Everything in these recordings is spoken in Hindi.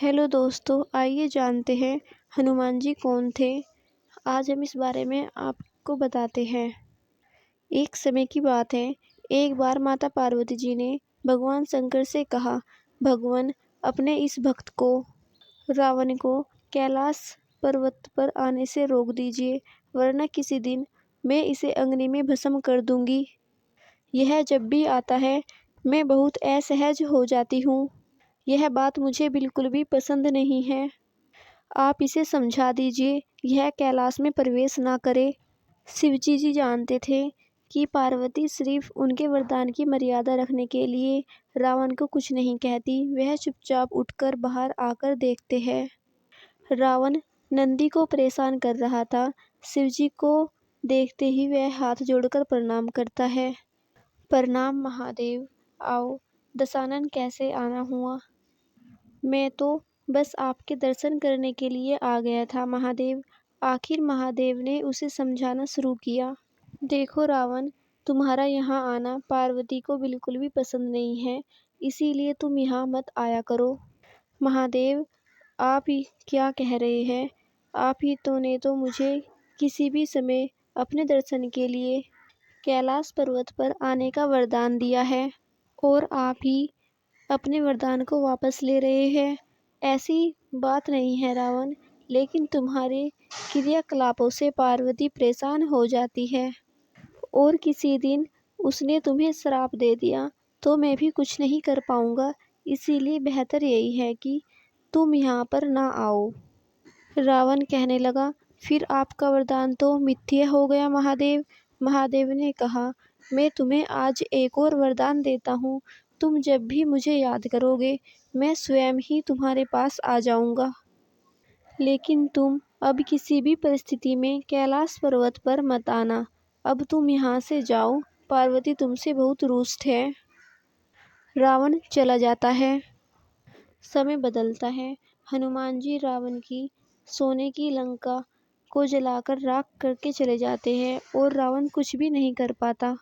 हेलो दोस्तों, आइए जानते हैं हनुमान जी कौन थे। आज हम इस बारे में आपको बताते हैं। एक समय की बात है, एक बार माता पार्वती जी ने भगवान शंकर से कहा, भगवान अपने इस भक्त को रावण को कैलाश पर्वत पर आने से रोक दीजिए, वरना किसी दिन मैं इसे अग्नि में भस्म कर दूंगी। यह जब भी आता है मैं बहुत असहज हो जाती हूँ। यह बात मुझे बिल्कुल भी पसंद नहीं है। आप इसे समझा दीजिए, यह कैलाश में प्रवेश ना करे। शिवजी जी जानते थे कि पार्वती सिर्फ उनके वरदान की मर्यादा रखने के लिए रावण को कुछ नहीं कहती। वह चुपचाप उठकर बाहर आकर देखते हैं। रावण नंदी को परेशान कर रहा था। शिवजी को देखते ही वह हाथ जोड़कर प्रणाम करता है। प्रणाम महादेव, आओ। दशानन कैसे आना हुआ? मैं तो बस आपके दर्शन करने के लिए आ गया था महादेव। आखिर महादेव ने उसे समझाना शुरू किया। देखो रावण, तुम्हारा यहाँ आना पार्वती को बिल्कुल भी पसंद नहीं है, इसीलिए तुम यहाँ मत आया करो। महादेव, आप ही क्या कह रहे हैं? आप ही तो ने तो मुझे किसी भी समय अपने दर्शन के लिए कैलाश पर्वत पर आने का वरदान दिया है, और आप ही अपने वरदान को वापस ले रहे हैं। ऐसी बात नहीं है रावण, लेकिन तुम्हारे क्रियाकलापों से पार्वती परेशान हो जाती है, और किसी दिन उसने तुम्हें श्राप दे दिया तो मैं भी कुछ नहीं कर पाऊंगा। इसीलिए बेहतर यही है कि तुम यहाँ पर ना आओ। रावण कहने लगा, फिर आपका वरदान तो मिथ्या हो गया महादेव। महादेव ने कहा, मैं तुम्हें आज एक और वरदान देता हूँ। तुम जब भी मुझे याद करोगे मैं स्वयं ही तुम्हारे पास आ जाऊंगा। लेकिन तुम अब किसी भी परिस्थिति में कैलाश पर्वत पर मत आना। अब तुम यहाँ से जाओ, पार्वती तुमसे बहुत रुष्ट है। रावण चला जाता है। समय बदलता है। हनुमान जी रावण की सोने की लंका को जलाकर राख करके चले जाते हैं, और रावण कुछ भी नहीं कर पाता।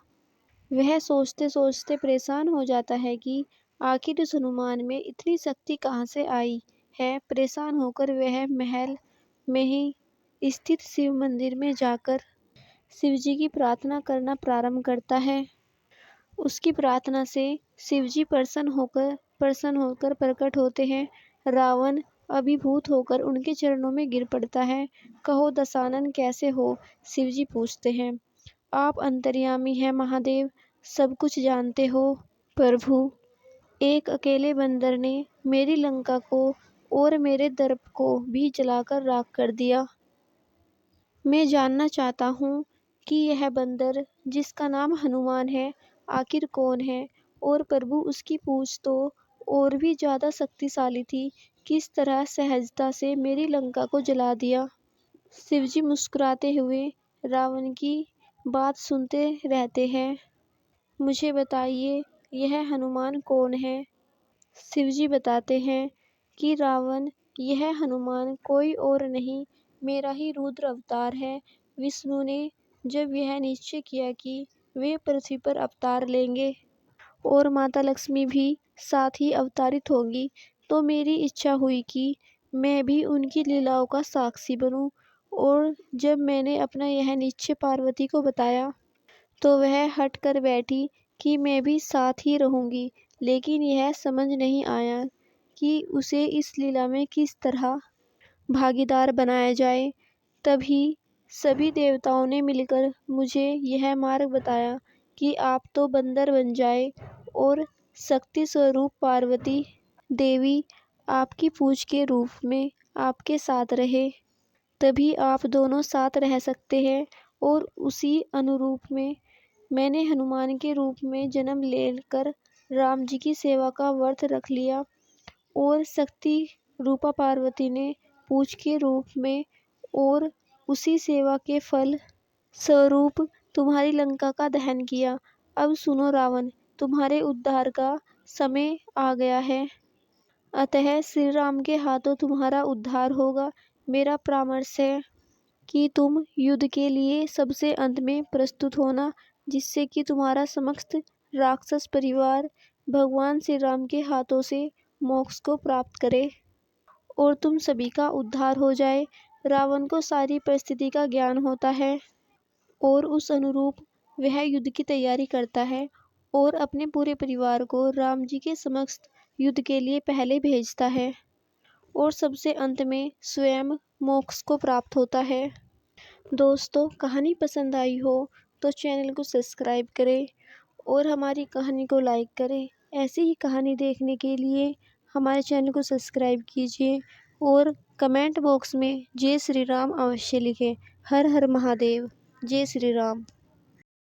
वह सोचते सोचते परेशान हो जाता है कि आखिर इस हनुमान में इतनी शक्ति कहाँ से आई है। परेशान होकर वह महल में ही स्थित शिव मंदिर में जाकर शिवजी की प्रार्थना करना प्रारंभ करता है। उसकी प्रार्थना से शिवजी प्रसन्न होकर प्रकट होते हैं। रावण अभिभूत होकर उनके चरणों में गिर पड़ता है। कहो दशानन, कैसे हो? शिवजी पूछते हैं। आप अंतर्यामी हैं महादेव, सब कुछ जानते हो। प्रभु, एक अकेले बंदर ने मेरी लंका को और मेरे दर्प को भी जलाकर राख कर दिया। मैं जानना चाहता हूँ कि यह बंदर जिसका नाम हनुमान है आखिर कौन है, और प्रभु उसकी पूंछ तो और भी ज्यादा शक्तिशाली थी, किस तरह सहजता से मेरी लंका को जला दिया। शिवजी मुस्कुराते हुए रावण की बात सुनते रहते हैं। मुझे बताइए, यह हनुमान कौन है? शिवजी बताते हैं कि रावण, यह हनुमान कोई और नहीं, मेरा ही रुद्र अवतार है। विष्णु ने जब यह निश्चय किया कि वे पृथ्वी पर अवतार लेंगे और माता लक्ष्मी भी साथ ही अवतारित होंगी, तो मेरी इच्छा हुई कि मैं भी उनकी लीलाओं का साक्षी बनूं। और जब मैंने अपना यह निश्चय पार्वती को बताया तो वह हट कर बैठी कि मैं भी साथ ही रहूंगी। लेकिन यह समझ नहीं आया कि उसे इस लीला में किस तरह भागीदार बनाया जाए। तभी सभी देवताओं ने मिलकर मुझे यह मार्ग बताया कि आप तो बंदर बन जाए और शक्ति स्वरूप पार्वती देवी आपकी पूछ के रूप में आपके साथ रहे, तभी आप दोनों साथ रह सकते हैं। और उसी अनुरूप में मैंने हनुमान के रूप में जन्म लेकर राम जी की सेवा का व्रत रख लिया, और शक्ति रूपा पार्वती ने पूछ के रूप में और उसी सेवा के फल स्वरूप तुम्हारी लंका का दहन किया। अब सुनो रावण, तुम्हारे उद्धार का समय आ गया है, अतः श्री राम के हाथों तुम्हारा उद्धार होगा। मेरा परामर्श है कि तुम युद्ध के लिए सबसे अंत में प्रस्तुत होना, जिससे कि तुम्हारा समस्त राक्षस परिवार भगवान श्री राम के हाथों से मोक्ष को प्राप्त करे। और तुम सभी का उद्धार हो जाए। रावण को सारी परिस्थिति का ज्ञान होता है और उस अनुरूप वह युद्ध की तैयारी करता है और अपने पूरे परिवार को राम जी के समक्ष युद्ध के लिए पहले भेजता है और सबसे अंत में स्वयं मोक्ष को प्राप्त होता है। दोस्तों, कहानी पसंद आई हो तो चैनल को सब्सक्राइब करें और हमारी कहानी को लाइक करें। ऐसी ही कहानी देखने के लिए हमारे चैनल को सब्सक्राइब कीजिए और कमेंट बॉक्स में जय श्री राम अवश्य लिखें। हर हर महादेव। जय श्री राम।